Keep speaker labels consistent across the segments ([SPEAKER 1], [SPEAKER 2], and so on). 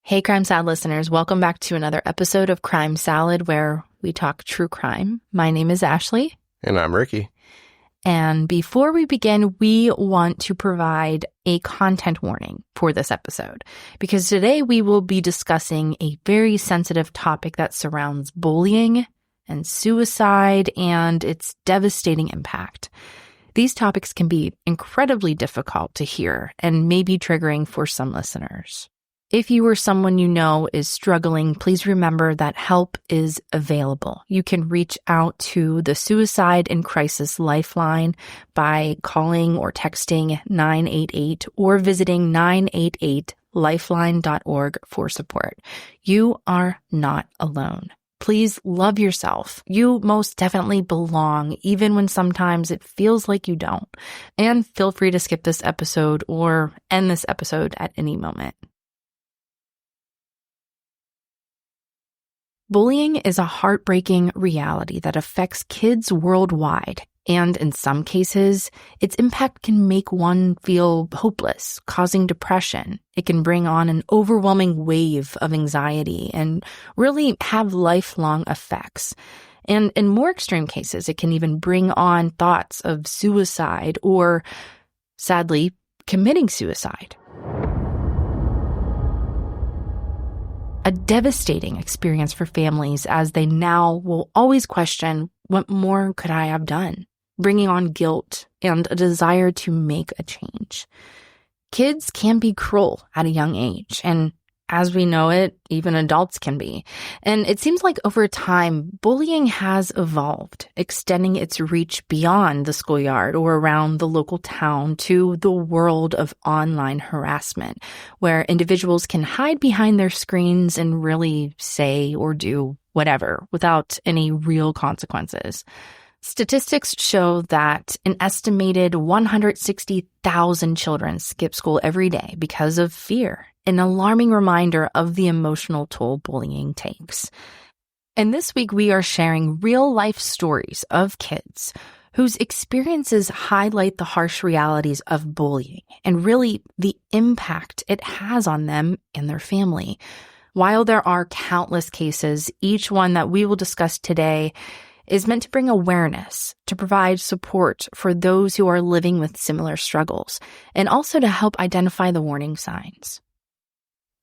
[SPEAKER 1] Hey, Crime Salad listeners, welcome back to another episode of Crime Salad where we talk true crime. My name is Ashley.
[SPEAKER 2] And I'm Ricky.
[SPEAKER 1] And before we begin, we want to provide a content warning for this episode because today we will be discussing a very sensitive topic that surrounds bullying and suicide and its devastating impact. These topics can be incredibly difficult to hear and may be triggering for some listeners. If you or someone you know is struggling, please remember that help is available. You can reach out to the Suicide and Crisis Lifeline by calling or texting 988 or visiting 988lifeline.org for support. You are not alone. Please love yourself. You most definitely belong, even when sometimes it feels like you don't. And feel free to skip this episode or end this episode at any moment. Bullying is a heartbreaking reality that affects kids worldwide, and in some cases, its impact can make one feel hopeless, causing depression. It can bring on an overwhelming wave of anxiety and really have lifelong effects. And in more extreme cases, it can even bring on thoughts of suicide or, sadly, committing suicide. A devastating experience for families as they now will always question, what more could I have done? Bringing on guilt and a desire to make a change. Kids can be cruel at a young age, and as we know it, even adults can be. And it seems like over time, bullying has evolved, extending its reach beyond the schoolyard or around the local town to the world of online harassment, where individuals can hide behind their screens and really say or do whatever without any real consequences. Statistics show that an estimated 160,000 children skip school every day because of fear, an alarming reminder of the emotional toll bullying takes. And this week, we are sharing real-life stories of kids whose experiences highlight the harsh realities of bullying and really the impact it has on them and their family. While there are countless cases, each one that we will discuss today is meant to bring awareness, to provide support for those who are living with similar struggles, and also to help identify the warning signs.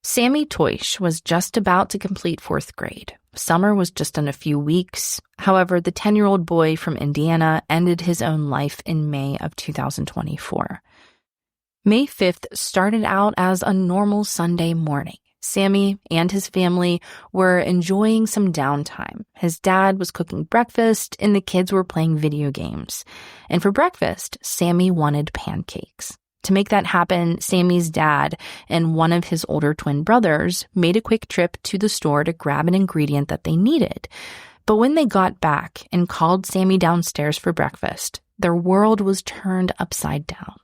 [SPEAKER 1] Sammy Toish was just about to complete 4th grade. Summer was just in a few weeks. However, the 10-year-old boy from Indiana ended his own life in May of 2024. May 5th started out as a normal Sunday morning. Sammy and his family were enjoying some downtime. His dad was cooking breakfast and the kids were playing video games. And for breakfast, Sammy wanted pancakes. To make that happen, Sammy's dad and one of his older twin brothers made a quick trip to the store to grab an ingredient that they needed. But when they got back and called Sammy downstairs for breakfast, their world was turned upside down.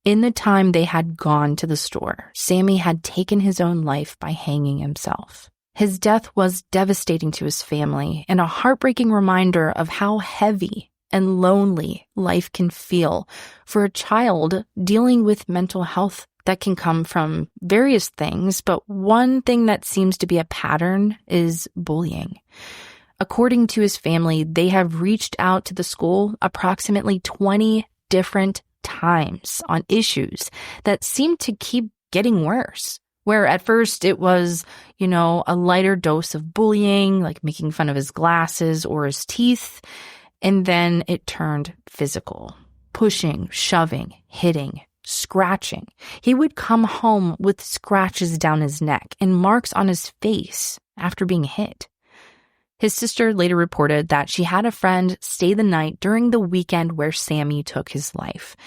[SPEAKER 1] In the time they had gone to the store, Sammy had taken his own life by hanging himself. His death was devastating to his family and a heartbreaking reminder of how heavy and lonely life can feel for a child dealing with mental health that can come from various things, but one thing that seems to be a pattern is bullying. According to his family, they have reached out to the school approximately 20 different times on issues that seem to keep getting worse. Where at first it was, a lighter dose of bullying, like making fun of his glasses or his teeth, and then it turned physical. Pushing, shoving, hitting, scratching. He would come home with scratches down his neck and marks on his face after being hit. His sister later reported that she had a friend stay the night during the weekend where Sammy took his life.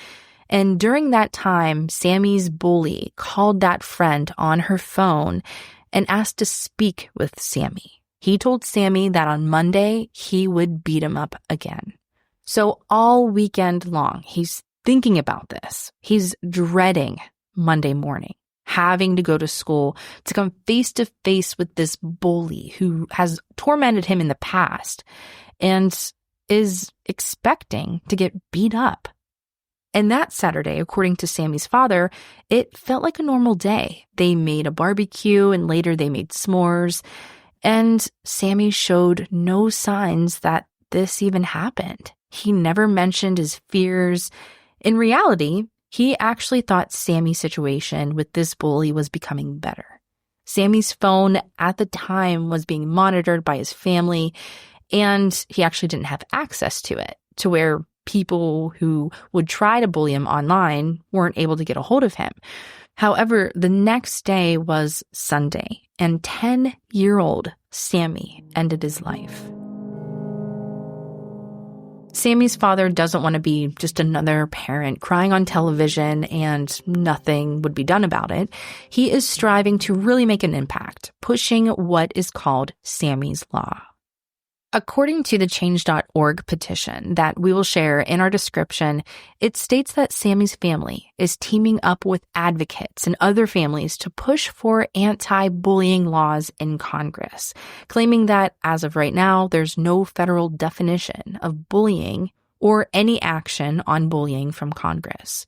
[SPEAKER 1] And during that time, Sammy's bully called that friend on her phone and asked to speak with Sammy. He told Sammy that on Monday, he would beat him up again. So all weekend long, he's thinking about this. He's dreading Monday morning, having to go to school to come face to face with this bully who has tormented him in the past and is expecting to get beat up. And that Saturday, according to Sammy's father, it felt like a normal day. They made a barbecue and later they made s'mores. And Sammy showed no signs that this even happened. He never mentioned his fears. In reality, he actually thought Sammy's situation with this bully was becoming better. Sammy's phone at the time was being monitored by his family, and he actually didn't have access to it, to where people who would try to bully him online weren't able to get a hold of him. However, the next day was Sunday, and 10-year-old Sammy ended his life. Sammy's father doesn't want to be just another parent crying on television and nothing would be done about it. He is striving to really make an impact, pushing what is called Sammy's Law. According to the Change.org petition that we will share in our description, it states that Sammy's family is teaming up with advocates and other families to push for anti-bullying laws in Congress, claiming that as of right now, there's no federal definition of bullying or any action on bullying from Congress.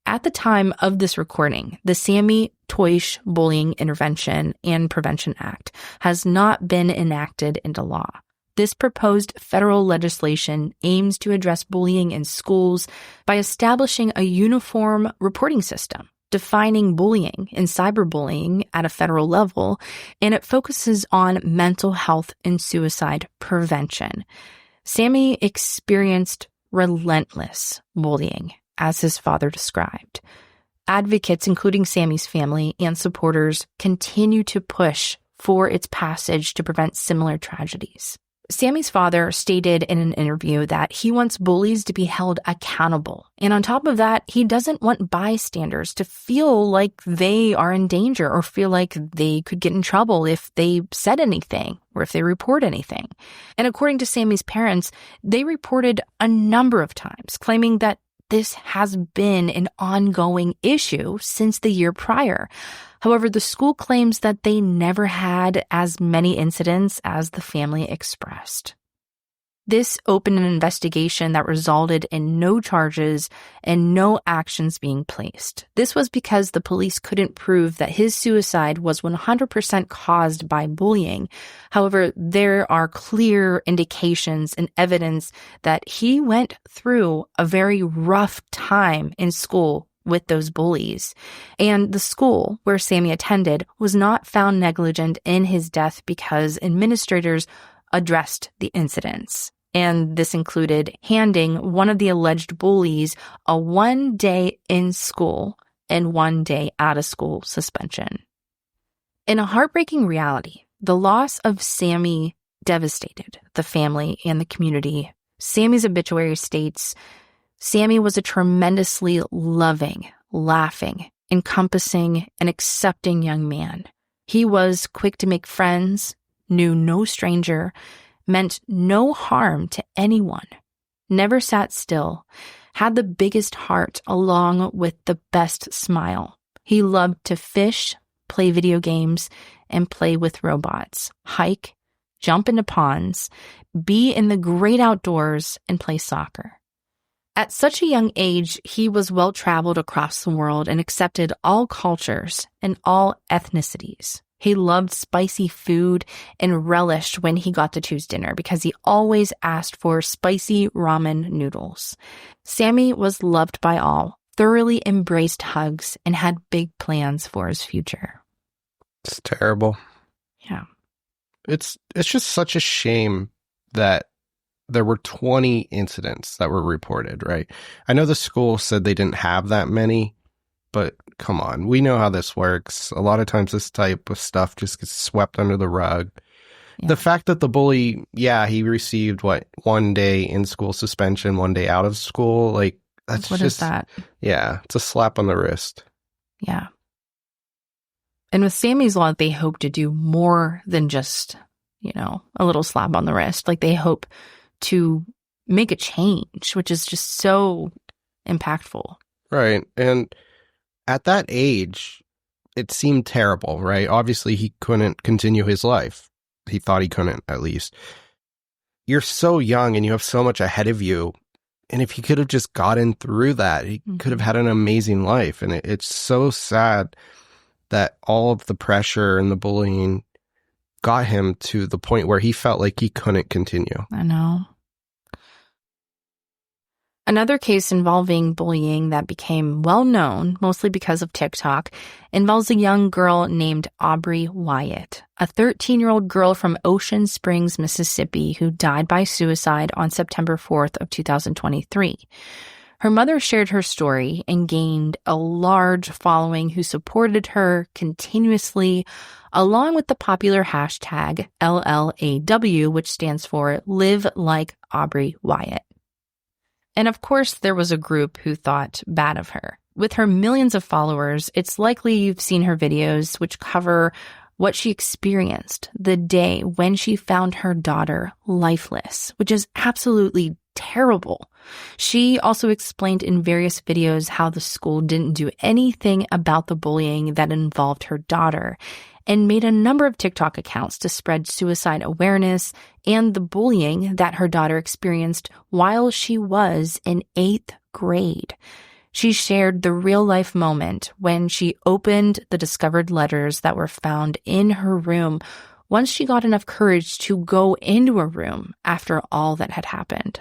[SPEAKER 1] At the time of this recording, the Sammy Toish Bullying Intervention and Prevention Act has not been enacted into law. This proposed federal legislation aims to address bullying in schools by establishing a uniform reporting system, defining bullying and cyberbullying at a federal level, and it focuses on mental health and suicide prevention. Sammy experienced relentless bullying, as his father described. Advocates, including Sammy's family and supporters, continue to push for its passage to prevent similar tragedies. Sammy's father stated in an interview that he wants bullies to be held accountable. And on top of that, he doesn't want bystanders to feel like they are in danger or feel like they could get in trouble if they said anything or if they report anything. And according to Sammy's parents, they reported a number of times, claiming that this has been an ongoing issue since the year prior. However, the school claims that they never had as many incidents as the family expressed. This opened an investigation that resulted in no charges and no actions being placed. This was because the police couldn't prove that his suicide was 100% caused by bullying. However, there are clear indications and evidence that he went through a very rough time in school with those bullies. And the school where Sammy attended was not found negligent in his death because administrators addressed the incidents. And this included handing one of the alleged bullies a 1-day in school and 1-day out of school suspension. In a heartbreaking reality, the loss of Sammy devastated the family and the community. Sammy's obituary states, Sammy was a tremendously loving, laughing, encompassing, and accepting young man. He was quick to make friends, knew no stranger, meant no harm to anyone, never sat still, had the biggest heart along with the best smile. He loved to fish, play video games, and play with robots, hike, jump into ponds, be in the great outdoors, and play soccer. At such a young age, he was well-traveled across the world and accepted all cultures and all ethnicities. He loved spicy food and relished when he got to choose dinner because he always asked for spicy ramen noodles. Sammy was loved by all, thoroughly embraced hugs, and had big plans for his future.
[SPEAKER 2] It's terrible.
[SPEAKER 1] Yeah.
[SPEAKER 2] It's just such a shame that there were 20 incidents that were reported, right? I know the school said they didn't have that many, but come on, we know how this works. A lot of times this type of stuff just gets swept under the rug. Yeah. The fact that the bully, he received 1 day in school suspension, 1 day out of school, like that's
[SPEAKER 1] what
[SPEAKER 2] just,
[SPEAKER 1] is that?
[SPEAKER 2] Yeah, it's a slap on the wrist.
[SPEAKER 1] Yeah. And with Sammy's Law, they hope to do more than just, a little slap on the wrist. Like they hope to make a change, which is just so impactful.
[SPEAKER 2] Right. And at that age, it seemed terrible, right? Obviously, he couldn't continue his life. He thought he couldn't, at least. You're so young and you have so much ahead of you. And if he could have just gotten through that, he could have had an amazing life. And it's so sad that all of the pressure and the bullying got him to the point where he felt like he couldn't continue.
[SPEAKER 1] I know. Another case involving bullying that became well known, mostly because of TikTok, involves a young girl named Aubrey Wyatt, a 13-year-old girl from Ocean Springs, Mississippi, who died by suicide on September 4th of 2023. Her mother shared her story and gained a large following who supported her continuously, along with the popular hashtag LLAW, which stands for Live Like Aubrey Wyatt. And of course, there was a group who thought bad of her. With her millions of followers, it's likely you've seen her videos, which cover what she experienced the day when she found her daughter lifeless, which is absolutely terrible. She also explained in various videos how the school didn't do anything about the bullying that involved her daughter, and made a number of TikTok accounts to spread suicide awareness and the bullying that her daughter experienced while she was in 8th grade. She shared the real-life moment when she opened the discovered letters that were found in her room once she got enough courage to go into a room after all that had happened.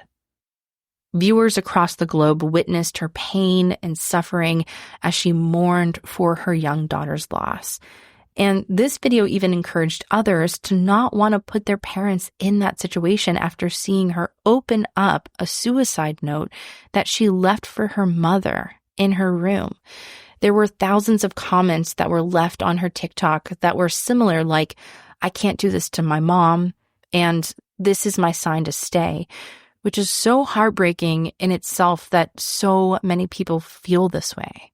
[SPEAKER 1] Viewers across the globe witnessed her pain and suffering as she mourned for her young daughter's loss. And this video even encouraged others to not want to put their parents in that situation after seeing her open up a suicide note that she left for her mother in her room. There were thousands of comments that were left on her TikTok that were similar, like, "I can't do this to my mom," and "This is my sign to stay," which is so heartbreaking in itself that so many people feel this way.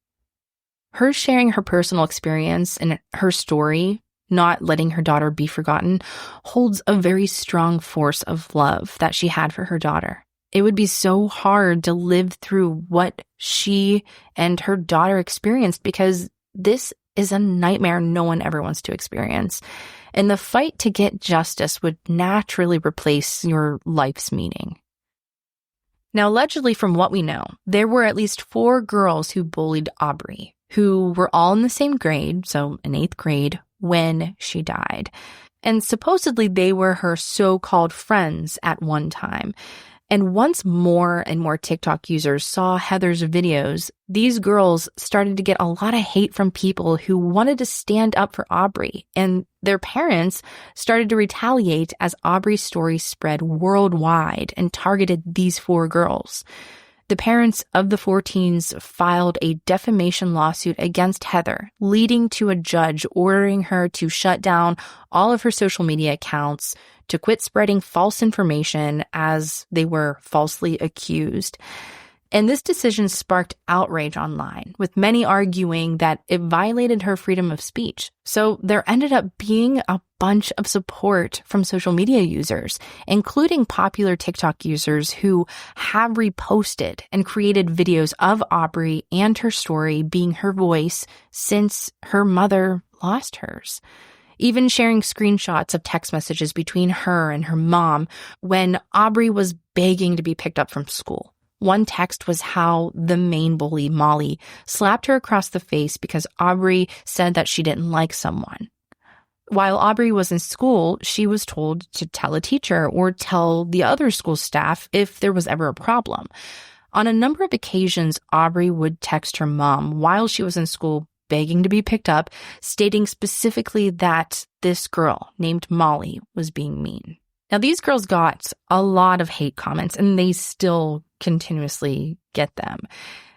[SPEAKER 1] Her sharing her personal experience and her story, not letting her daughter be forgotten, holds a very strong force of love that she had for her daughter. It would be so hard to live through what she and her daughter experienced because this is a nightmare no one ever wants to experience. And the fight to get justice would naturally replace your life's meaning. Now, allegedly, from what we know, there were at least 4 girls who bullied Aubrey, who were all in the same grade, so in 8th grade, when she died. And supposedly they were her so-called friends at one time. And once more and more TikTok users saw Heather's videos, these girls started to get a lot of hate from people who wanted to stand up for Aubrey. And their parents started to retaliate as Aubrey's story spread worldwide and targeted these 4 girls. The parents of the 4 teens filed a defamation lawsuit against Heather, leading to a judge ordering her to shut down all of her social media accounts, to quit spreading false information as they were falsely accused. And this decision sparked outrage online, with many arguing that it violated her freedom of speech. So there ended up being a bunch of support from social media users, including popular TikTok users who have reposted and created videos of Aubrey and her story being her voice since her mother lost hers. Even sharing screenshots of text messages between her and her mom when Aubrey was begging to be picked up from school. One text was how the main bully, Molly, slapped her across the face because Aubrey said that she didn't like someone. While Aubrey was in school, she was told to tell a teacher or tell the other school staff if there was ever a problem. On a number of occasions, Aubrey would text her mom while she was in school begging to be picked up, stating specifically that this girl named Molly was being mean. Now, these girls got a lot of hate comments, and they still continuously get them.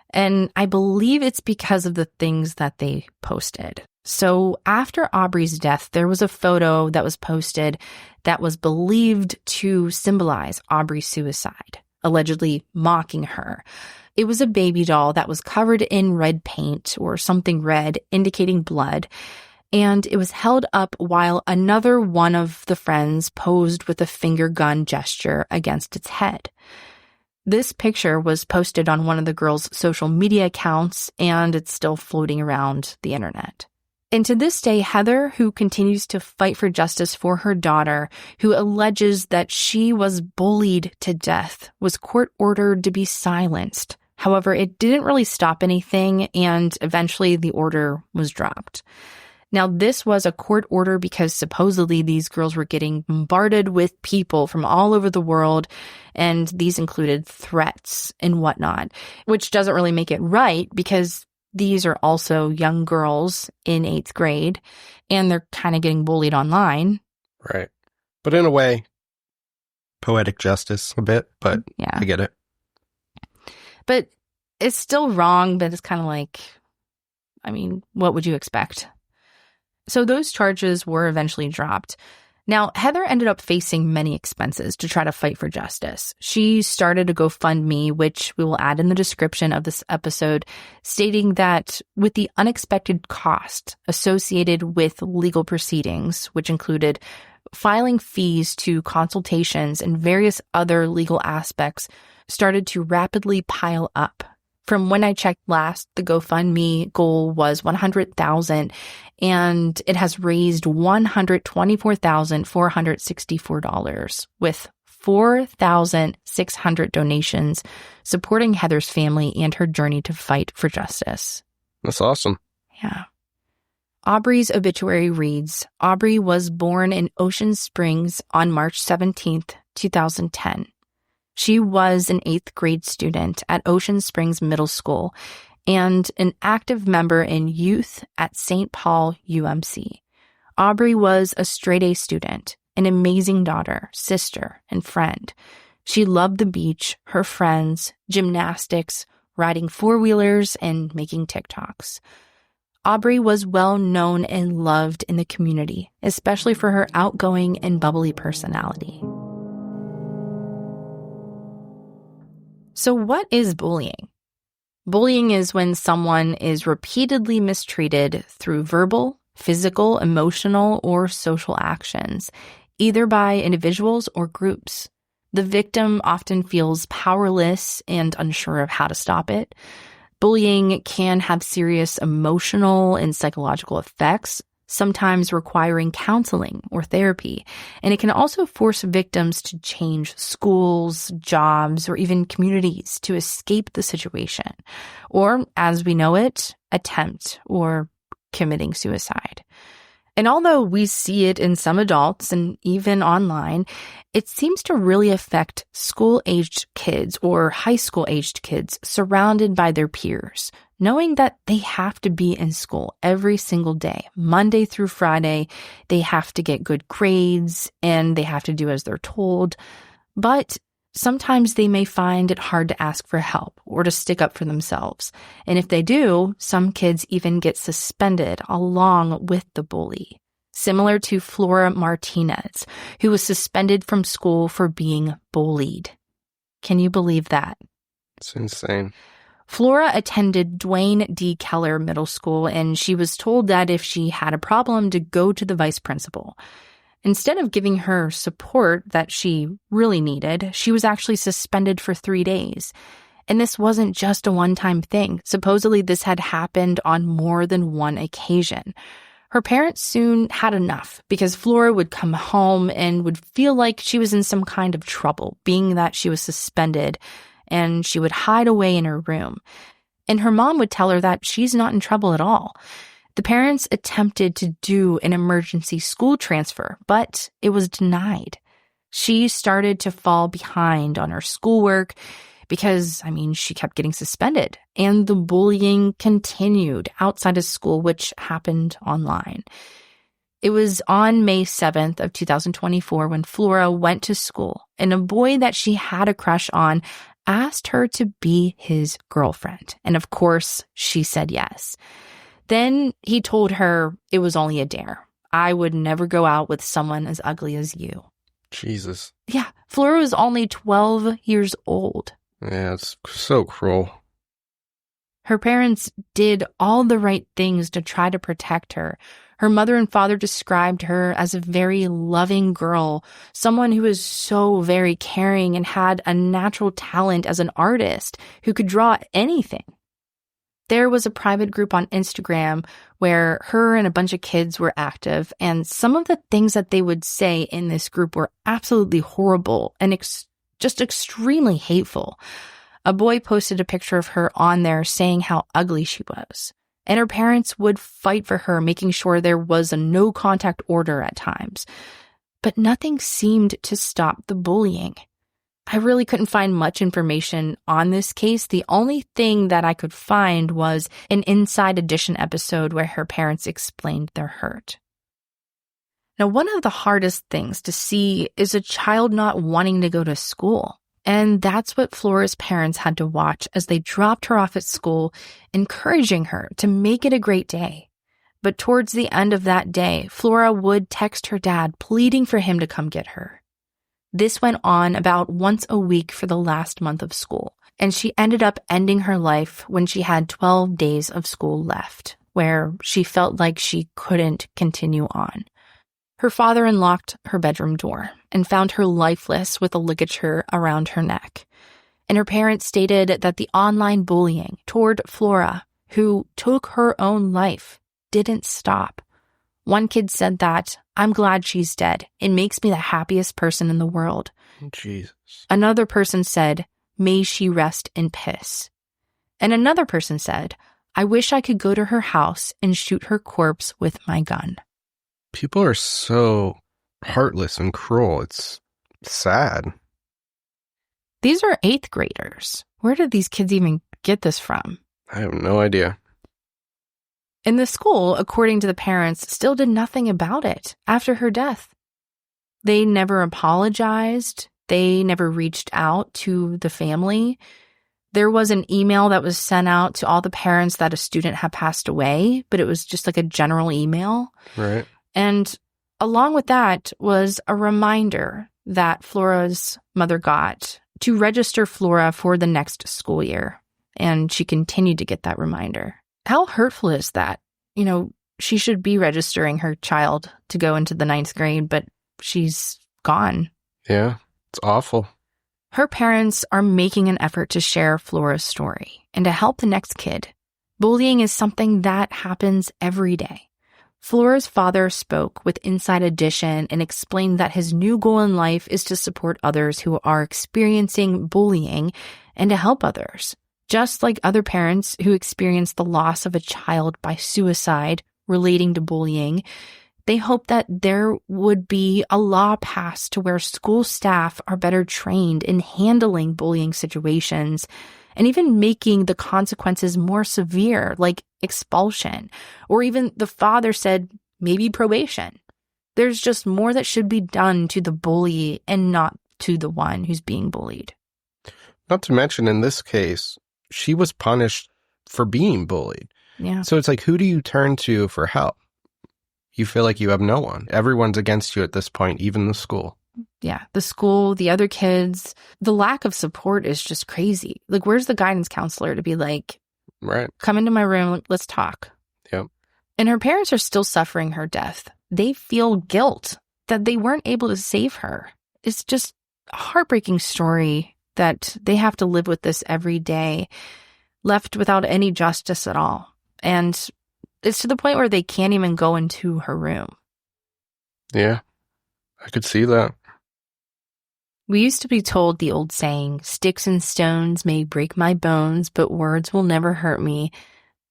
[SPEAKER 1] And I believe it's because of the things that they posted. So after Aubrey's death, there was a photo that was posted that was believed to symbolize Aubrey's suicide, allegedly mocking her. It was a baby doll that was covered in red paint or something red, indicating blood. And it was held up while another one of the friends posed with a finger gun gesture against its head. This picture was posted on one of the girls' social media accounts, and it's still floating around the internet. And to this day, Heather, who continues to fight for justice for her daughter, who alleges that she was bullied to death, was court-ordered to be silenced. However, it didn't really stop anything, and eventually the order was dropped. Now, this was a court order because supposedly these girls were getting bombarded with people from all over the world, and these included threats and whatnot, which doesn't really make it right because these are also young girls in 8th grade, and they're kind of getting bullied online.
[SPEAKER 2] Right. But in a way, poetic justice a bit, but
[SPEAKER 1] yeah.
[SPEAKER 2] I get it.
[SPEAKER 1] But it's still wrong, but it's kind of like, I mean, what would you expect? So those charges were eventually dropped. Now, Heather ended up facing many expenses to try to fight for justice. She started a GoFundMe, which we will add in the description of this episode, stating that with the unexpected cost associated with legal proceedings, which included filing fees to consultations and various other legal aspects, started to rapidly pile up. From when I checked last, the GoFundMe goal was $100,000, and it has raised $124,464, with 4,600 donations supporting Heather's family and her journey to fight for justice.
[SPEAKER 2] That's awesome.
[SPEAKER 1] Yeah. Aubrey's obituary reads, Aubrey was born in Ocean Springs on March 17th, 2010. She was an 8th grade student at Ocean Springs Middle School and an active member in youth at St. Paul UMC. Aubrey was a straight-A student, an amazing daughter, sister, and friend. She loved the beach, her friends, gymnastics, riding four-wheelers, and making TikToks. Aubrey was well known and loved in the community, especially for her outgoing and bubbly personality. So what is bullying? Bullying is when someone is repeatedly mistreated through verbal, physical, emotional, or social actions, either by individuals or groups. The victim often feels powerless and unsure of how to stop it. Bullying can have serious emotional and psychological effects, sometimes requiring counseling or therapy, and it can also force victims to change schools, jobs, or even communities to escape the situation, or, as we know it, attempt or committing suicide. And although we see it in some adults and even online, it seems to really affect school-aged kids or high school-aged kids surrounded by their peers, knowing that they have to be in school every single day, Monday through Friday. They have to get good grades and they have to do as they're told. But sometimes they may find it hard to ask for help or to stick up for themselves. And if they do, some kids even get suspended along with the bully. Similar to Flora Martinez, who was suspended from school for being bullied. Can you believe that?
[SPEAKER 2] It's insane.
[SPEAKER 1] Flora attended Dwayne D. Keller Middle School, and she was told that if she had a problem to go to the vice principal. Instead of giving her support that she really needed, she was actually suspended for 3 days. And this wasn't just a one-time thing. Supposedly, this had happened on more than one occasion. Her parents soon had enough because Flora would come home and would feel like she was in some kind of trouble, being that she was suspended, and she would hide away in her room. And her mom would tell her that she's not in trouble at all. The parents attempted to do an emergency school transfer, but it was denied. She started to fall behind on her schoolwork because, she kept getting suspended, and the bullying continued outside of school, which happened online. It was on May 7th of 2024 when Flora went to school, and a boy that she had a crush on asked her to be his girlfriend. And of course, she said yes. Then he told her it was only a dare. I would never go out with someone as ugly as you.
[SPEAKER 2] Jesus.
[SPEAKER 1] Yeah, Flora was only 12 years old.
[SPEAKER 2] Yeah, it's so cruel.
[SPEAKER 1] Her parents did all the right things to try to protect her. Her mother and father described her as a very loving girl, someone who was so very caring and had a natural talent as an artist who could draw anything. There was a private group on Instagram where her and a bunch of kids were active, and some of the things that they would say in this group were absolutely horrible and just extremely hateful. A boy posted a picture of her on there saying how ugly she was, and her parents would fight for her, making sure there was a no contact order at times. But nothing seemed to stop the bullying. I really couldn't find much information on this case. The only thing that I could find was an Inside Edition episode where her parents explained their hurt. Now, one of the hardest things to see is a child not wanting to go to school. And that's what Flora's parents had to watch as they dropped her off at school, encouraging her to make it a great day. But towards the end of that day, Flora would text her dad, pleading for him to come get her. This went on about once a week for the last month of school, and she ended up ending her life when she had 12 days of school left, where she felt like she couldn't continue on. Her father unlocked her bedroom door and found her lifeless with a ligature around her neck. And her parents stated that the online bullying toward Flora, who took her own life, didn't stop. One kid said that, "I'm glad she's dead. It makes me the happiest person in the world."
[SPEAKER 2] Jesus.
[SPEAKER 1] Another person said, "May she rest in piss." And another person said, "I wish I could go to her house and shoot her corpse with my gun."
[SPEAKER 2] People are so heartless and cruel. It's sad.
[SPEAKER 1] These are 8th graders. Where did these kids even get this from?
[SPEAKER 2] I have no idea.
[SPEAKER 1] And the school, according to the parents, still did nothing about it after her death. They never apologized. They never reached out to the family. There was an email that was sent out to all the parents that a student had passed away, but it was just like a general email.
[SPEAKER 2] Right.
[SPEAKER 1] And along with that was a reminder that Flora's mother got to register Flora for the next school year. And she continued to get that reminder. How hurtful is that? You know, she should be registering her child to go into the 9th grade, but she's gone.
[SPEAKER 2] Yeah, it's awful.
[SPEAKER 1] Her parents are making an effort to share Flora's story and to help the next kid. Bullying is something that happens every day. Flora's father spoke with Inside Edition and explained that his new goal in life is to support others who are experiencing bullying and to help others. Just like other parents who experience the loss of a child by suicide relating to bullying, they hope that there would be a law passed to where school staff are better trained in handling bullying situations and even making the consequences more severe, like expulsion, or even the father said maybe probation. There's just more that should be done to the bully and not to the one who's being bullied.
[SPEAKER 2] Not to mention, in this case, she was punished for being bullied.
[SPEAKER 1] Yeah.
[SPEAKER 2] So it's like, who do you turn to for help? You feel like you have no one. Everyone's against you at this point, even the school.
[SPEAKER 1] Yeah, the school, the other kids, the lack of support is just crazy. Like, where's the guidance counselor to be like,
[SPEAKER 2] right,
[SPEAKER 1] come into my room, let's talk.
[SPEAKER 2] Yep.
[SPEAKER 1] And her parents are still suffering her death. They feel guilt that they weren't able to save her. It's just a heartbreaking story that they have to live with this every day, left without any justice at all. And it's to the point where they can't even go into her room.
[SPEAKER 2] Yeah, I could see that.
[SPEAKER 1] We used to be told the old saying, "Sticks and stones may break my bones, but words will never hurt me."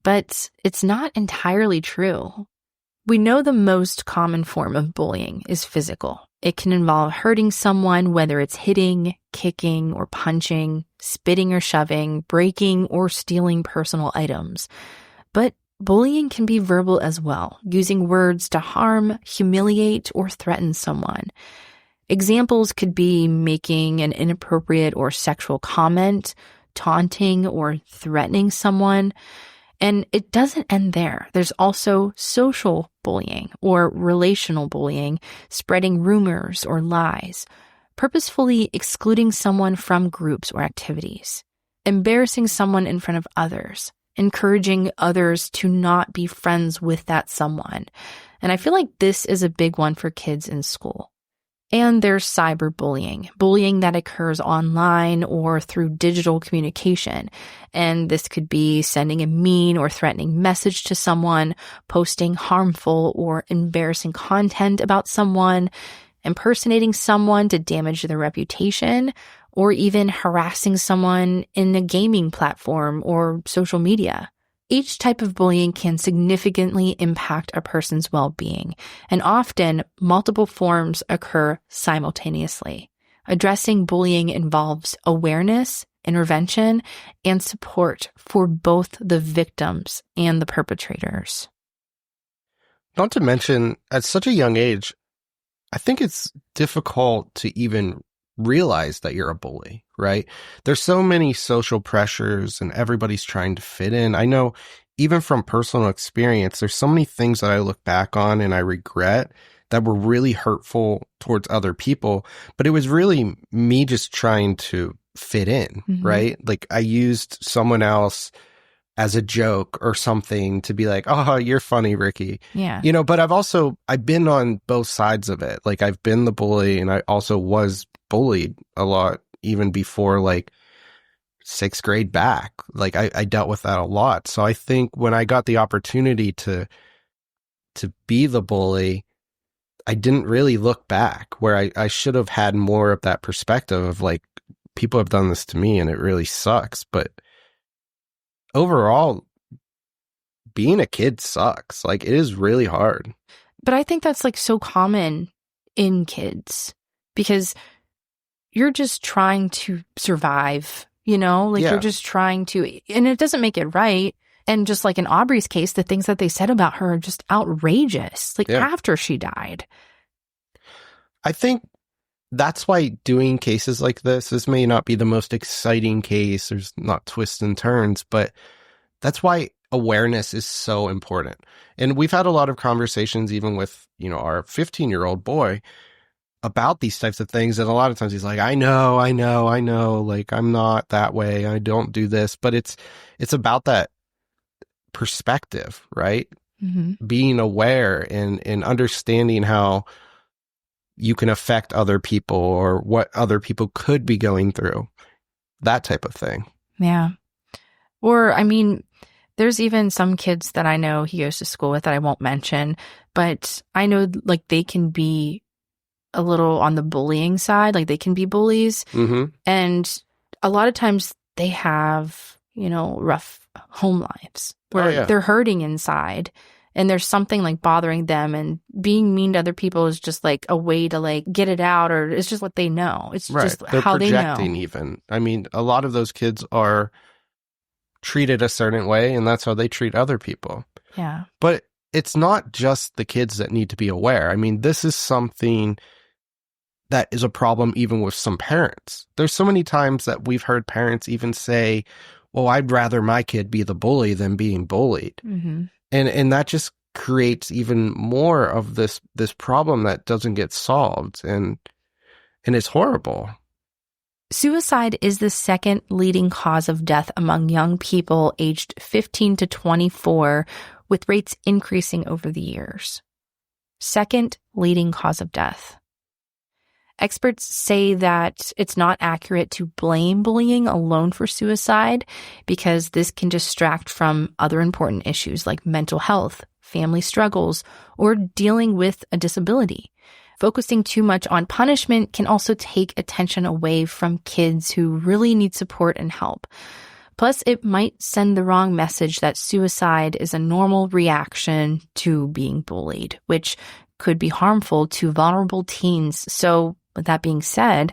[SPEAKER 1] But it's not entirely true. We know the most common form of bullying is physical. It can involve hurting someone, whether it's hitting, kicking, or punching, spitting or shoving, breaking or stealing personal items. But bullying can be verbal as well, using words to harm, humiliate, or threaten someone. Examples could be making an inappropriate or sexual comment, taunting or threatening someone. And it doesn't end there. There's also social bullying or relational bullying, spreading rumors or lies, purposefully excluding someone from groups or activities, embarrassing someone in front of others, encouraging others to not be friends with that someone. And I feel like this is a big one for kids in school. And there's cyberbullying, bullying that occurs online or through digital communication. And this could be sending a mean or threatening message to someone, posting harmful or embarrassing content about someone, impersonating someone to damage their reputation, or even harassing someone in a gaming platform or social media. Each type of bullying can significantly impact a person's well-being, and often multiple forms occur simultaneously. Addressing bullying involves awareness, intervention, and support for both the victims and the perpetrators.
[SPEAKER 2] Not to mention, at such a young age, I think it's difficult to even realize that you're a bully, right? There's so many social pressures and everybody's trying to fit in. I know even from personal experience, there's so many things that I look back on and I regret that were really hurtful towards other people, but it was really me just trying to fit in, right? Like I used someone else as a joke or something to be like, oh, you're funny, Ricky.
[SPEAKER 1] Yeah.
[SPEAKER 2] But I've been on both sides of it. Like I've been the bully and I also was bullied a lot, even before like 6th grade back. Like I dealt with that a lot. So I think when I got the opportunity to be the bully, I didn't really look back, where I should have had more of that perspective of like, people have done this to me and it really sucks. But overall, being a kid sucks. Like it is really hard.
[SPEAKER 1] But I think that's like so common in kids because you're just trying to survive, you're just trying to, and it doesn't make it right. And just like in Aubrey's case, the things that they said about her are just outrageous, after she died.
[SPEAKER 2] I think that's why doing cases like this may not be the most exciting case. There's not twists and turns, but that's why awareness is so important. And we've had a lot of conversations even with, our 15-year-old boy about these types of things. And a lot of times he's like, I know, like I'm not that way. I don't do this, but it's about that perspective, right? Being aware and understanding how you can affect other people or what other people could be going through, that type of thing.
[SPEAKER 1] Yeah. Or, there's even some kids that I know he goes to school with that I won't mention, but I know like they can be a little on the bullying side, like they can be bullies. And a lot of times they have, rough home lives where they're hurting inside and there's something like bothering them, and being mean to other people is just like a way to like get it out, or it's just what they know. It's just
[SPEAKER 2] They're
[SPEAKER 1] how they know.
[SPEAKER 2] Projecting even. A lot of those kids are treated a certain way and that's how they treat other people.
[SPEAKER 1] Yeah.
[SPEAKER 2] But it's not just the kids that need to be aware. This is something that is a problem even with some parents. There's so many times that we've heard parents even say, well, I'd rather my kid be the bully than being bullied. And that just creates even more of this problem that doesn't get solved. And it's horrible.
[SPEAKER 1] Suicide is the second leading cause of death among young people aged 15 to 24, with rates increasing over the years. Second leading cause of death. Experts say that it's not accurate to blame bullying alone for suicide because this can distract from other important issues like mental health, family struggles, or dealing with a disability. Focusing too much on punishment can also take attention away from kids who really need support and help. Plus, it might send the wrong message that suicide is a normal reaction to being bullied, which could be harmful to vulnerable teens. So, with that being said,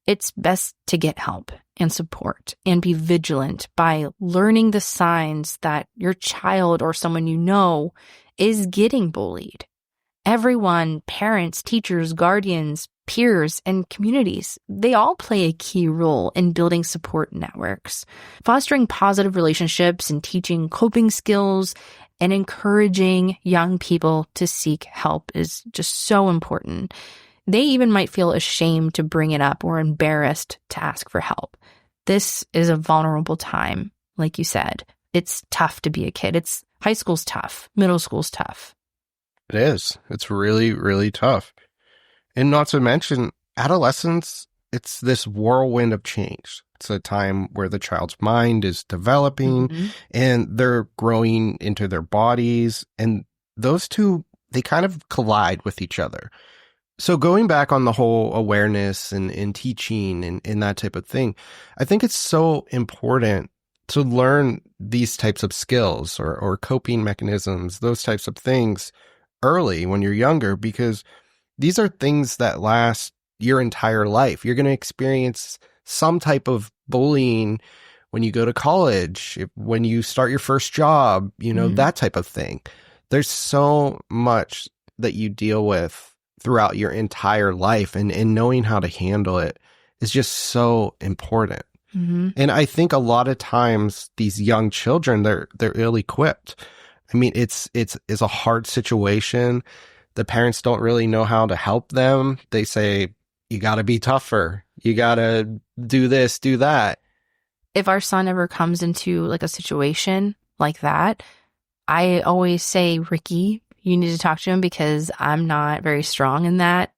[SPEAKER 1] it's best to get help and support and be vigilant by learning the signs that your child or someone you know is getting bullied. Everyone, parents, teachers, guardians, peers, and communities, they all play a key role in building support networks. Fostering positive relationships and teaching coping skills and encouraging young people to seek help is just so important. They even might feel ashamed to bring it up or embarrassed to ask for help. This is a vulnerable time, like you said. It's tough to be a kid. High school's tough. Middle school's tough.
[SPEAKER 2] It is. It's really, really tough. And not to mention, adolescence, it's this whirlwind of change. It's a time where the child's mind is developing and they're growing into their bodies. And those two, they kind of collide with each other. So going back on the whole awareness and teaching and that type of thing, I think it's so important to learn these types of skills or coping mechanisms, those types of things early when you're younger, because these are things that last your entire life. You're going to experience some type of bullying when you go to college, when you start your first job, that type of thing. There's so much that you deal with throughout your entire life, and knowing how to handle it is just so important. And I think a lot of times these young children, they're ill-equipped. I mean, it's a hard situation. The parents don't really know how to help them. They say, you got to be tougher. You got to do this, do that.
[SPEAKER 1] If our son ever comes into like a situation like that, I always say, Ricky, you need to talk to him because I'm not very strong in that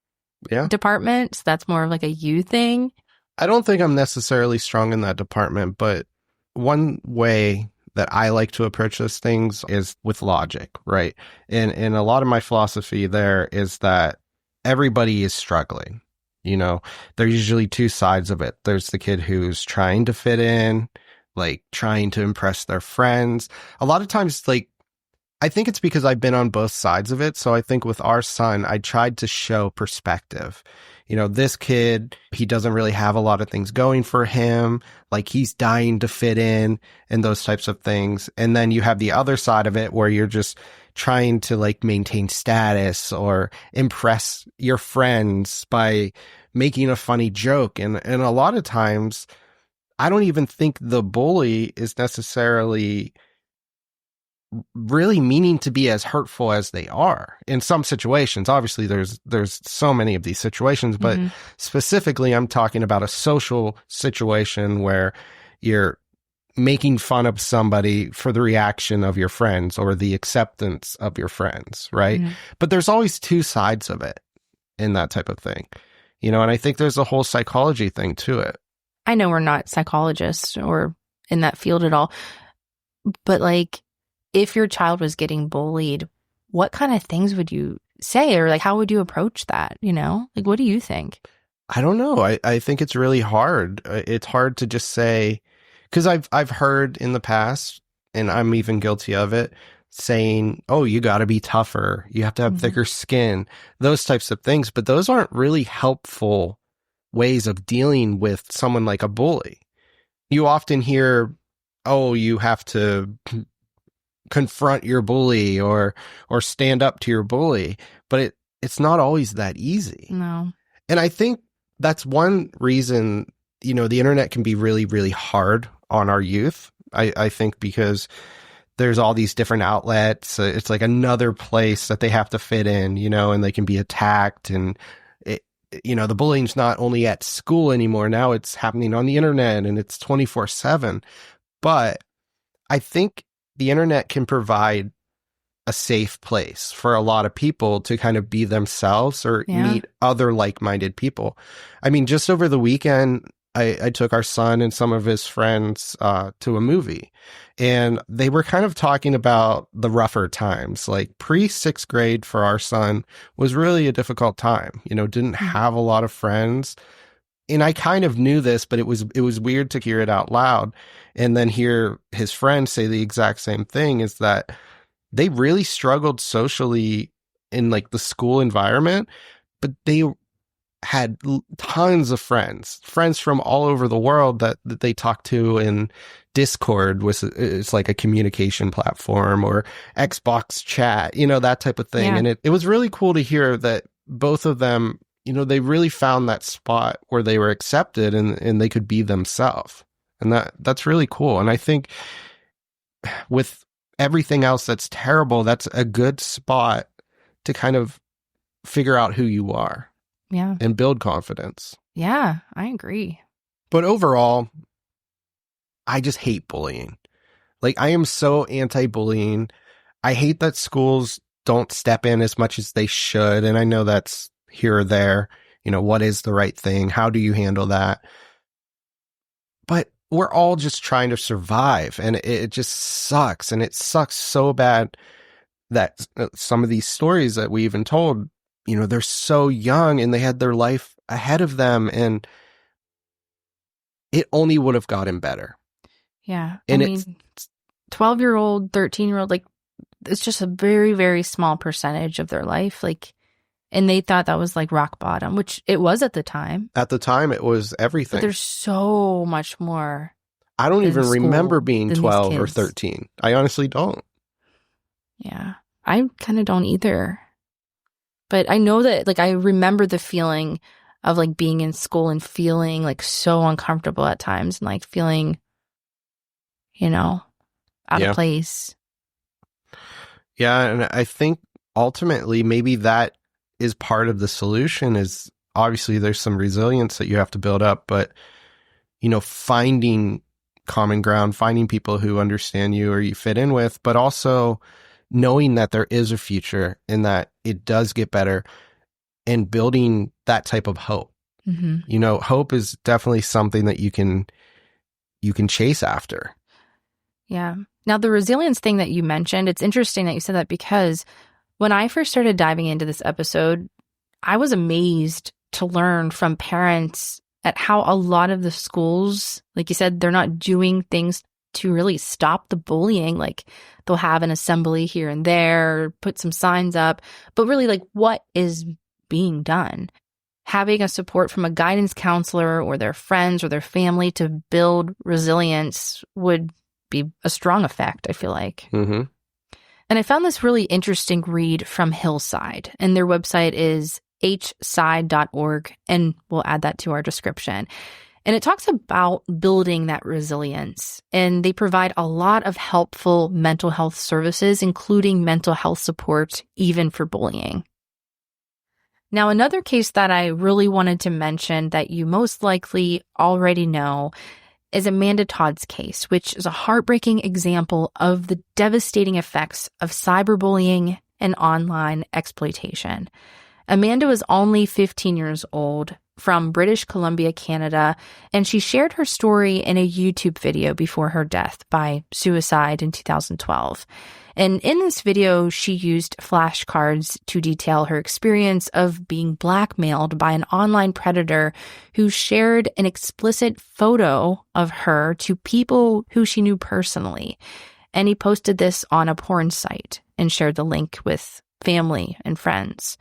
[SPEAKER 1] department. So that's more of like a you thing.
[SPEAKER 2] I don't think I'm necessarily strong in that department, but one way that I like to approach those things is with logic, right? And a lot of my philosophy there is that everybody is struggling. There's usually two sides of it. There's the kid who's trying to fit in, like trying to impress their friends. A lot of times, I think it's because I've been on both sides of it. So I think with our son, I tried to show perspective. This kid, he doesn't really have a lot of things going for him. Like he's dying to fit in and those types of things. And then you have the other side of it where you're just trying to maintain status or impress your friends by making a funny joke. And a lot of times I don't even think the bully is necessarily really meaning to be as hurtful as they are in some situations. Obviously there's so many of these situations, but specifically I'm talking about a social situation where you're making fun of somebody for the reaction of your friends or the acceptance of your friends, right? But there's always two sides of it in that type of thing, and I think there's a whole psychology thing to it.
[SPEAKER 1] I know we're not psychologists or in that field at all, but if your child was getting bullied, what kind of things would you say, or how would you approach that? What do you think?
[SPEAKER 2] I don't know. I think it's really hard. It's hard to just say, because I've heard in the past, and I'm even guilty of it, saying, oh, you got to be tougher. You have to have thicker skin, those types of things. But those aren't really helpful ways of dealing with someone like a bully. You often hear, oh, you have to confront your bully or stand up to your bully, but it's not always that easy.
[SPEAKER 1] No.
[SPEAKER 2] And I think that's one reason, the internet can be really, really hard on our youth. I think because there's all these different outlets. It's like another place that they have to fit in, and they can be attacked. And the bullying's not only at school anymore. Now it's happening on the internet and it's 24/7. But I think the internet can provide a safe place for a lot of people to kind of be themselves or meet other like-minded people. I mean, just over the weekend, I took our son and some of his friends to a movie, and they were kind of talking about the rougher times. Pre-6th grade for our son was really a difficult time. Didn't have a lot of friends. And I kind of knew this, but it was weird to hear it out loud and then hear his friends say the exact same thing, is that they really struggled socially in the school environment, but they had tons of friends from all over the world that they talked to in Discord. It's like a communication platform, or Xbox chat, that type of thing. And it was really cool to hear that both of them, they really found that spot where they were accepted and they could be themselves. And that's really cool. And I think with everything else that's terrible, that's a good spot to kind of figure out who you are.
[SPEAKER 1] Yeah.
[SPEAKER 2] And build confidence.
[SPEAKER 1] Yeah, I agree.
[SPEAKER 2] But overall, I just hate bullying. I am so anti-bullying. I hate that schools don't step in as much as they should. And I know that's here or there. What is the right thing? How do you handle that? But we're all just trying to survive, and it just sucks. And it sucks so bad that some of these stories that we even told, they're so young and they had their life ahead of them, and it only would have gotten better.
[SPEAKER 1] Yeah.
[SPEAKER 2] And
[SPEAKER 1] I mean, 12-year-old, 13-year-old, like, it's just a very, very small percentage of their life. Like, and they thought that was like rock bottom, which it was at the time.
[SPEAKER 2] At the time, it was everything.
[SPEAKER 1] But there's so much more.
[SPEAKER 2] I don't even remember being 12 or 13. I honestly don't.
[SPEAKER 1] Yeah. I kind of don't either. But I know that, like, I remember the feeling of, like, being in school and feeling, like, so uncomfortable at times and, like, feeling, out of place.
[SPEAKER 2] Yeah, and I think ultimately maybe that is part of the solution. Is obviously there's some resilience that you have to build up, but, finding common ground, finding people who understand you or you fit in with, but also knowing that there is a future and that it does get better, and building that type of hope. Mm-hmm. Hope is definitely something that you can chase after.
[SPEAKER 1] Yeah. Now, the resilience thing that you mentioned, it's interesting that you said that, because when I first started diving into this episode, I was amazed to learn from parents at how a lot of the schools, like you said, they're not doing things to really stop the bullying. Like, they'll have an assembly here and there, put some signs up, but really, like, what is being done? Having a support from a guidance counselor or their friends or their family to build resilience would be a strong effect, I feel like. Mm-hmm. And I found this really interesting read from Hillside, and their website is hside.org, and we'll add that to our description. And it talks about building that resilience, and they provide a lot of helpful mental health services, including mental health support, even for bullying. Now, another case that I really wanted to mention that you most likely already know is Amanda Todd's case, which is a heartbreaking example of the devastating effects of cyberbullying and online exploitation. Amanda was only 15 years old, from British Columbia, Canada, and she shared her story in a YouTube video before her death by suicide in 2012. And in this video, she used flashcards to detail her experience of being blackmailed by an online predator who shared an explicit photo of her to people who she knew personally. And he posted this on a porn site and shared the link with family and friends.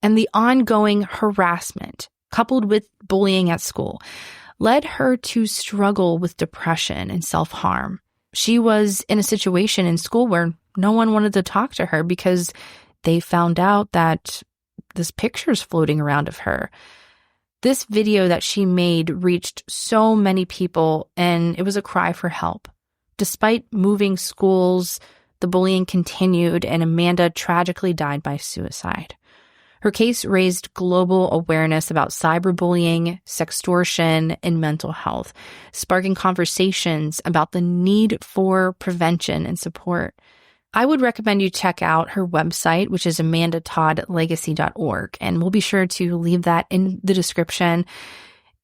[SPEAKER 1] And the ongoing harassment, coupled with bullying at school, led her to struggle with depression and self-harm. She was in a situation in school where no one wanted to talk to her because they found out that this picture's floating around of her. This video that she made reached so many people, and it was a cry for help. Despite moving schools, the bullying continued, and Amanda tragically died by suicide. Her case raised global awareness about cyberbullying, sextortion, and mental health, sparking conversations about the need for prevention and support. I would recommend you check out her website, which is amandatoddlegacy.org, and we'll be sure to leave that in the description.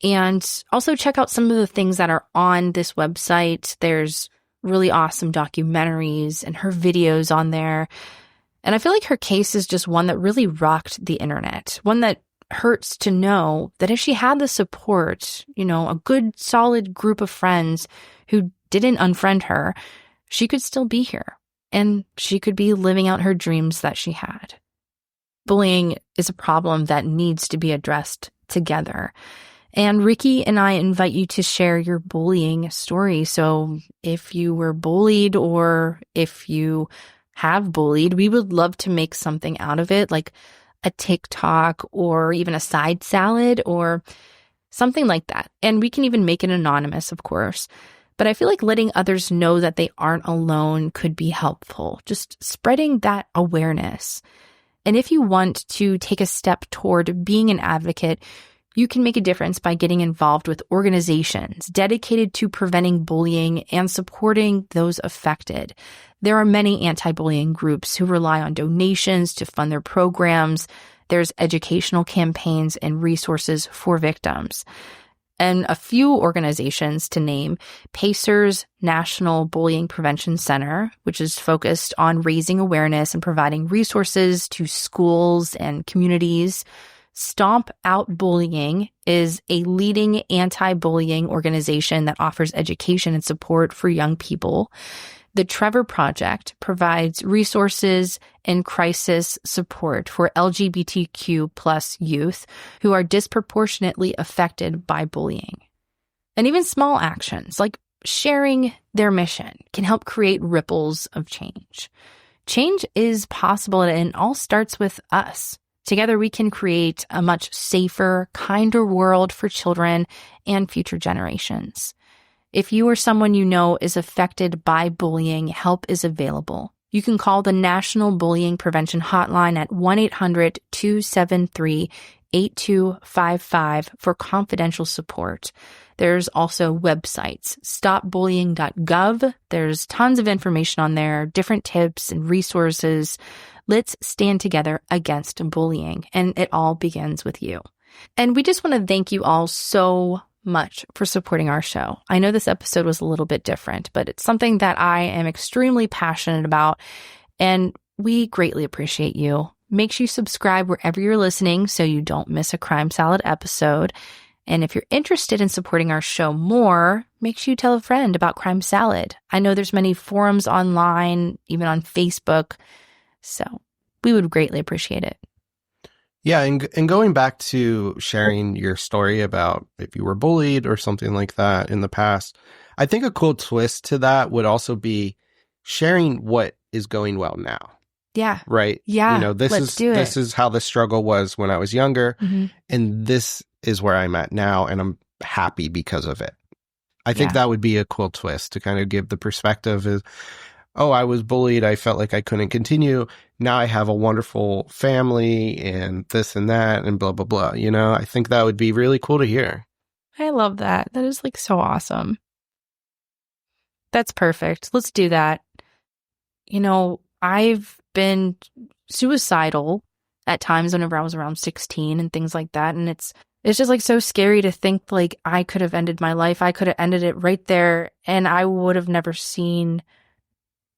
[SPEAKER 1] And also check out some of the things that are on this website. There's really awesome documentaries and her videos on there. And I feel like her case is just one that really rocked the internet, one that hurts to know that if she had the support, a good, solid group of friends who didn't unfriend her, she could still be here, and she could be living out her dreams that she had. Bullying is a problem that needs to be addressed together. And Ricky and I invite you to share your bullying story. So if you were bullied, or if you have bullied, we would love to make something out of it, like a TikTok or even a side salad or something like that. And we can even make it anonymous, of course. But I feel like letting others know that they aren't alone could be helpful, just spreading that awareness. And if you want to take a step toward being an advocate, you can make a difference by getting involved with organizations dedicated to preventing bullying and supporting those affected. There are many anti-bullying groups who rely on donations to fund their programs. There's educational campaigns and resources for victims. And a few organizations to name: PACER's National Bullying Prevention Center, which is focused on raising awareness and providing resources to schools and communities. Stomp Out Bullying is a leading anti-bullying organization that offers education and support for young people. The Trevor Project provides resources and crisis support for LGBTQ plus youth who are disproportionately affected by bullying. And even small actions like sharing their mission can help create ripples of change. Change is possible, and it all starts with us. Together, we can create a much safer, kinder world for children and future generations. If you or someone you know is affected by bullying, help is available. You can call the National Bullying Prevention Hotline at 1-800-273-8255 for confidential support. There's also websites, stopbullying.gov. There's tons of information on there, different tips and resources. Let's stand together against bullying, and it all begins with you. And we just want to thank you all so much for supporting our show. I know this episode was a little bit different, but it's something that I am extremely passionate about, and we greatly appreciate you. Make sure you subscribe wherever you're listening so you don't miss a Crime Salad episode. And if you're interested in supporting our show more, make sure you tell a friend about Crime Salad. I know there's many forums online, even on Facebook, so we would greatly appreciate it.
[SPEAKER 2] Yeah, and going back to sharing your story about if you were bullied or something like that in the past, I think a cool twist to that would also be sharing what is going well now.
[SPEAKER 1] Yeah.
[SPEAKER 2] Right?
[SPEAKER 1] Yeah.
[SPEAKER 2] This is how the struggle was when I was younger, and this is where I'm at now, and I'm happy because of it. I think that would be a cool twist to kind of give the perspective is, oh, I was bullied. I felt like I couldn't continue. Now I have a wonderful family and this and that and blah, blah, blah. I think that would be really cool to hear.
[SPEAKER 1] I love that. That is so awesome. That's perfect. Let's do that. I've been suicidal at times whenever I was around 16 and things like that. And it's just so scary to think I could have ended my life. I could have ended it right there, and I would have never seen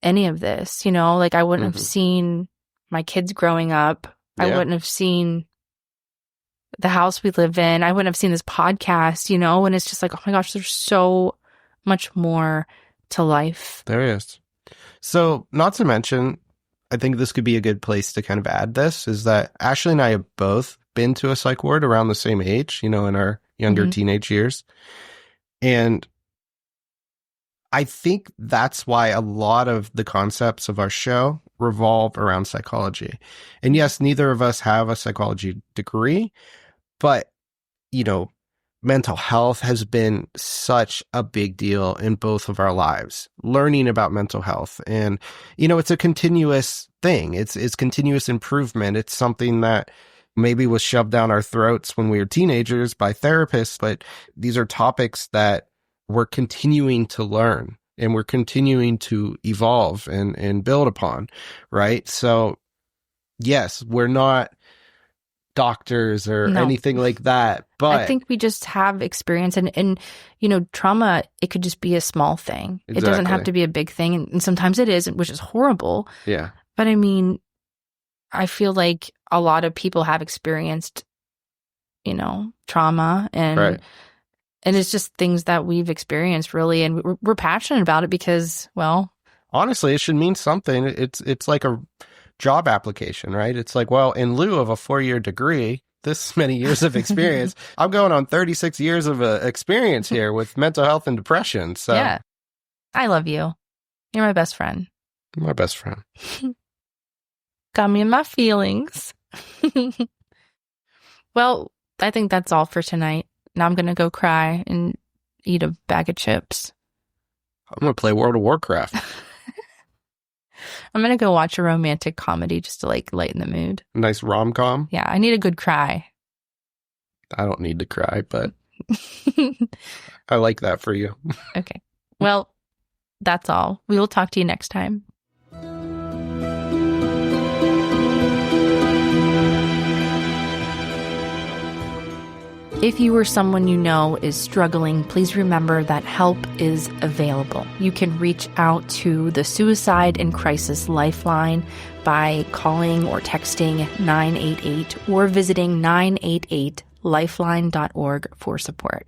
[SPEAKER 1] any of this, I wouldn't have seen my kids growing up. Yeah. I wouldn't have seen the house we live in. I wouldn't have seen this podcast, and it's just oh my gosh, there's so much more to life.
[SPEAKER 2] There is. So not to mention, I think this could be a good place to kind of add this, is that Ashley and I have both been to a psych ward around the same age, in our younger teenage years. And I think that's why a lot of the concepts of our show revolve around psychology. And yes, neither of us have a psychology degree, but, mental health has been such a big deal in both of our lives, learning about mental health. And, it's a continuous thing. It's continuous improvement. It's something that maybe was shoved down our throats when we were teenagers by therapists, but these are topics that we're continuing to learn and we're continuing to evolve and build upon, right? So yes, we're not doctors or anything like that, but
[SPEAKER 1] I think we just have experience and trauma, it could just be a small thing. Exactly. It doesn't have to be a big thing. And sometimes it is, which is horrible.
[SPEAKER 2] Yeah.
[SPEAKER 1] But I feel like a lot of people have experienced, trauma and
[SPEAKER 2] right.
[SPEAKER 1] And it's just things that we've experienced, really, and we're passionate about it because, well,
[SPEAKER 2] honestly, it should mean something. It's like a job application, right? It's in lieu of a 4-year degree, this many years of experience, I'm going on 36 years of experience here with mental health and depression. So
[SPEAKER 1] yeah, I love you. You're my best friend.
[SPEAKER 2] My best friend.
[SPEAKER 1] Got me in my feelings. Well, I think that's all for tonight. Now I'm going to go cry and eat a bag of chips.
[SPEAKER 2] I'm going to play World of Warcraft.
[SPEAKER 1] I'm going to go watch a romantic comedy just to lighten the mood.
[SPEAKER 2] Nice rom-com?
[SPEAKER 1] Yeah, I need a good cry.
[SPEAKER 2] I don't need to cry, but I like that for you.
[SPEAKER 1] Okay. Well, that's all. We will talk to you next time. If you or someone you know is struggling, please remember that help is available. You can reach out to the Suicide and Crisis Lifeline by calling or texting 988 or visiting 988lifeline.org for support.